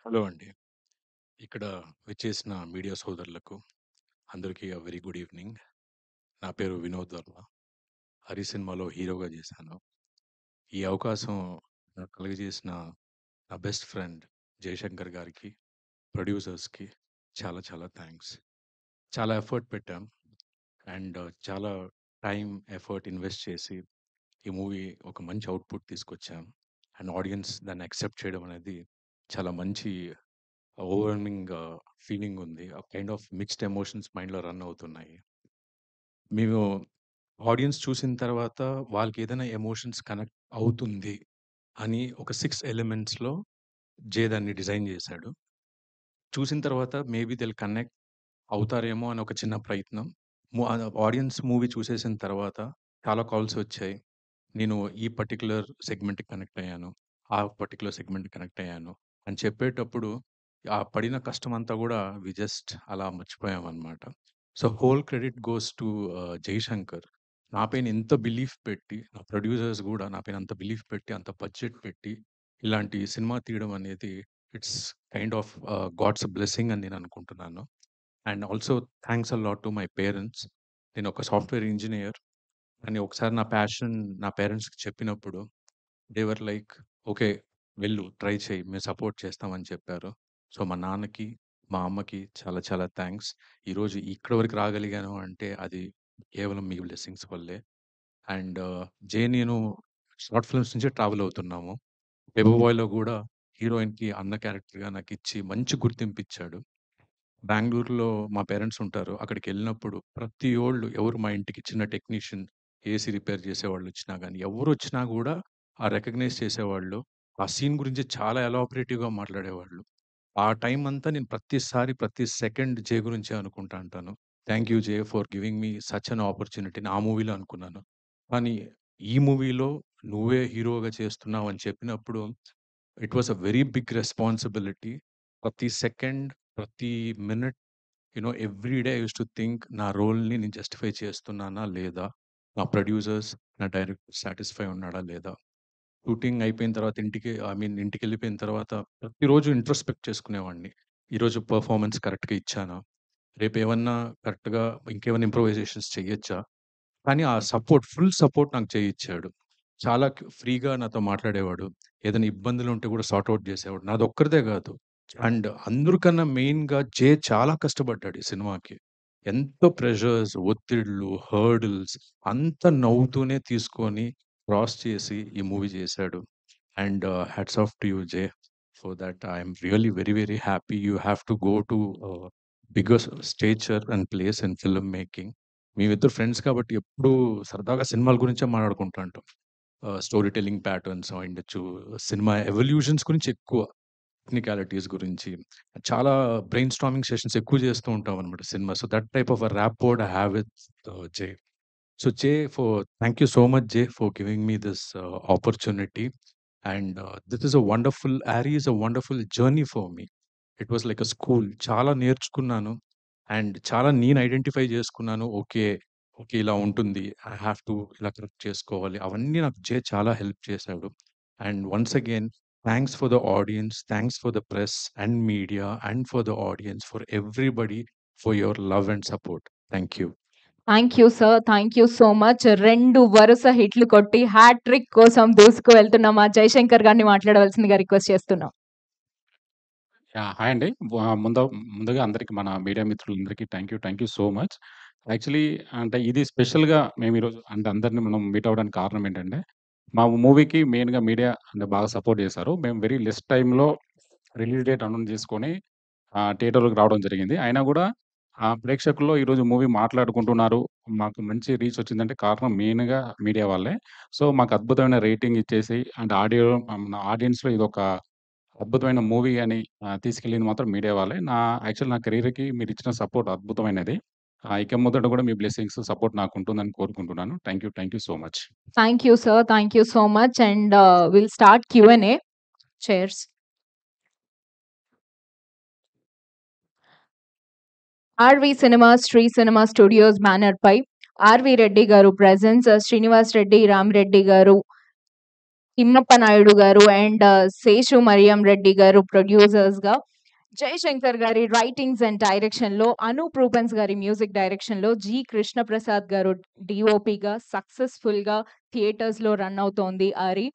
Hello అండి. ఇక్కడ విచ్చేసిన మీడియా సోదరులకు అందరికీ వెరీ గుడ్ ఈవినింగ్. నా పేరు వినోద్ వర్మ. 'హరి' సినిమాలో హీరోగా చేశాను. ఈ అవకాశం నాకు కలుగజేసిన నా బెస్ట్ ఫ్రెండ్ జయశంకర్ గారికి, ప్రొడ్యూసర్స్‌కి చాలా చాలా థాంక్స్. చాలా ఎఫర్ట్ పెట్టాం. అండ్ చాలా టైమ్, ఎఫర్ట్ ఇన్వెస్ట్ చేసి ఈ మూవీ ఒక మంచి అవుట్‌పుట్ తీసుకొచ్చాం. అండ్ ఆడియన్స్ దాన్ని యాక్సెప్ట్ చేయడం అనేది చాలా మంచి ఓవర్‌వెల్మింగ్ ఫీలింగ్ ఉంది. ఆ కైండ్ ఆఫ్ మిక్స్డ్ ఎమోషన్స్ మైండ్‌లో రన్ అవుతున్నాయి. మేము ఆడియన్స్ చూసిన తర్వాత వాళ్ళకేదైనా ఎమోషన్స్ కనెక్ట్ అవుతుంది అని ఒక 6 ఎలిమెంట్స్‌లో దాన్ని డిజైన్ చేశాడు. చూసిన తర్వాత మేబీ దే విల్ కనెక్ట్ అవుతారేమో అని ఒక చిన్న ప్రయత్నం. ఆడియన్స్ మూవీ చూసేసిన తర్వాత చాలా కాల్స్ వచ్చాయి. నేను ఈ పర్టిక్యులర్ సెగ్మెంట్‌కి కనెక్ట్ అయ్యాను. ఆ పర్టిక్యులర్ సెగ్మెంట్‌కి కనెక్ట్ అయ్యాను అని చెప్పేటప్పుడు ఆ పడిన కష్టమంతా గూడా వి జస్ట్ అలా మర్చిపోయామనమాట. So, whole credit goes to Jaishankar. నా పైన ఎంత బిలీఫ్ పెట్టి, నా ప్రొడ్యూసర్స్ గూడా నా పైన అంత బిలీఫ్ పెట్టి, అంత బడ్జెట్ పెట్టి, ఇలాంటి సినిమా తీయడం అనేది it's kind of god's blessing అని నేను అనుకుంటున్నాను. And also thanks a lot to my parents. నేనొక సాఫ్ట్‌వేర్ ఇంజినీర్. అని ఒకసారి నా ప్యాషన్ నా పేరెంట్స్‌కి చెప్పినప్పుడు దే వర్ లైక్, "ఓకే. వెళ్ళు ట్రై చెయి. మేము సపోర్ట్ చేస్తాం" అని చెప్పారు. సో, మా నాన్నకి, మా అమ్మకి చాలా చాలా థాంక్స్. ఈరోజు ఇక్కడి వరకు రాగలిగాను అంటే అది కేవలం మీ బ్లెస్సింగ్స్ వల్లే. అండ్ నేను షార్ట్ ఫిల్మ్స్ నుంచే ట్రావెల్ అవుతున్నాము. 'బెబూబాయ్‌లో' గూడా హీరోయిన్‌కి అన్న క్యారెక్టర్‌గా నాకిచ్చి మంచి గుర్తింపిచ్చాడు. బెంగుళూరులో మా పేరెంట్స్ ఉంటారు. అక్కడికెళ్ళినప్పుడు ప్రతియోళ్ళు ఎవరు మా ఇంటికి చిన్న టెక్నీషియన్ ఏసీ రిపేర్ చేసేవాళ్ళొచ్చినా గానీ, ఎవ్వరొచ్చినా గూడా రికగ్నైజ్ చేసేవాళ్ళు. ఆ సీన్ గురించి చాలా ఎలాబొరేటివ్‌గా మాట్లాడేవాళ్ళు. ఆ టైం అంతా నేను ప్రతిసారి, ప్రతి సెకండ్ జే గురించే అనుకుంటా అంటాను. Thank you Jay for giving me such an opportunity అని ఆ మూవీలో అనుకున్నాను. కానీ ఈ మూవీలో నువ్వే హీరోగా చేస్తున్నావు అని చెప్పినప్పుడు it was a very big responsibility. ప్రతి సెకండ్, ప్రతి minute every day I used to think నా రోల్‌ని నేను జస్టిఫై చేస్తున్నానా లేదా? నా ప్రొడ్యూసర్స్, నా డైరెక్టర్ సాటిస్ఫై ఉన్నాడా లేదా? షూటింగ్ అయిపోయిన తర్వాత ఇంటికెళ్ళిపోయిన తర్వాత ప్రతిరోజు ఇంట్రోస్పెక్ట్ చేసుకునేవాడిని. ఈరోజు పెర్ఫార్మన్స్ కరెక్ట్‌గా ఇచ్చానా? రేపేమన్నా కరెక్ట్‌గా ఇంకేమైనా ఇంప్రూవైజేషన్స్ చేయొచ్చా? కానీ ఆ సపోర్ట్, ఫుల్ సపోర్ట్ నాకు చేయిచ్చాడు. చాలా ఫ్రీగా నాతో మాట్లాడేవాడు. ఏదైనా ఇబ్బందులుంటే కూడా సార్ట్ ఔట్ చేసేవాడు. నాదొక్కరిదే గాదు. అండ్ అందరికన్నా మెయిన్‌గా చాలా కష్టపడ్డాడు ఈ సినిమాకి. ఎంతో ప్రెషర్స్, ఒత్తిడులు, హర్డిల్స్ అంతా నవ్వుతూనే తీసుకొని క్రాస్ చేసి ఈ మూవీ చేశాడు. And hats off to you Jay. For that I am really very, very happy. You have to go to bigger stature and place in film making. మేమిద్దరు ఫ్రెండ్స్ కాబట్టి ఎప్పుడూ సరదాగా సినిమాల గురించే మాట్లాడుకుంటా ఉంటాం. స్టోరీ టెల్లింగ్ ప్యాటర్న్స్ అయ్యుండొచ్చు, సినిమా ఎవల్యూషన్స్ గురించి ఎక్కువ, టెక్నికాలిటీస్ గురించి చాలా బ్రెయిన్ స్టార్మింగ్ సెషన్స్ ఎక్కువ చేస్తూ ఉంటామనమాట సినిమా. So, that type of rapport I have with Jay. So thank you so much, Jay, for giving me this opportunity. And this is a wonderful, Ari is a wonderful journey for me. It was like a school. చాలా నేర్చుకున్నాను. And చాలా నేను identify చేసుకున్నాను. Okay. Okay. ఇలా ఉంటుంది. I have to ఇలా correct చేసుకోవాలి. అవన్నీ నాకు చాలా హెల్ప్ చేశాడు. And once again thanks for the audience. Thanks for the press and media and for the audience. For everybody for your love and support. Thank you. Thank you sir. Thank you so much. 2 వరుస హిట్లు కొట్టి hat trick కోసం దూసుకు వెళ్తున్న మా జయశంకర్ గారిని మాట్లాడవలసిందిగా request చేస్తున్నాం. హాయ్ అండి. ముందుగా అందరికి మన మీడియా మిత్రులందరికీ thank you so much. Actually అంటే ఇది స్పెషల్‌గా మేము ఈరోజు అంటే అందరిని మనం మీట్ అవ్వడానికి కారణం ఏంటంటే, మా మూవీకి మెయిన్‌గా మీడియా అంటే బాగా సపోర్ట్ చేశారు. మేము వెరీ లెస్ టైమ్‌లో రిలీజ్ డేట్ అనౌన్స్ చేసుకొని థియేటర్‌లోకి రావడం జరిగింది. అయినా గూడా ప్రేక్షకుల్లో ఈరోజు మూవీ మాట్లాడుకుంటున్నారు. మాకు మంచి రీచ్ వచ్చిందంటే కారణం మెయిన్‌గా మీడియా వాళ్ళే. సో, మాకు అద్భుతమైన రేటింగ్ ఇచ్చేసి అండ్ మన ఆడియన్స్‌లో ఇదొక అద్భుతమైన మూవీ అని తీసుకెళ్ళింది మాత్రం మీడియా వాళ్ళే. నా కెరియర్‌కి మీరిచ్చిన సపోర్ట్ అద్భుతమైనది. ఇక మీదట కూడా మీ బ్లెస్సింగ్స్, సపోర్ట్ నాకుంటుందని కోరుకుంటున్నాను. Thank you so much. Thank you sir. Thank you so much. And will start QnA. Cheers. RV Cinemas, Sri Cinema Studios బ్యానర్‌పై ఆర్‌వి రెడ్డి గారు ప్రెజెన్స్, శ్రీనివాస్ రెడ్డి, రామిరెడ్డి గారు తిమ్మప్ప నాయుడు గారు అండ్ శేషు మరియం రెడ్డి గారు ప్రొడ్యూసర్స్‌గా, జయశంకర్ గారి రైటింగ్స్ అండ్ డైరెక్షన్‌లో, అనూప్ రూపెన్స్ గారి మ్యూజిక్ డైరెక్షన్‌లో, జి. కృష్ణప్రసాద్ గారు డీఓపీగా సక్సెస్‌ఫుల్‌గా థియేటర్స్‌లో రన్ అవుతోంది 'ఆరి'.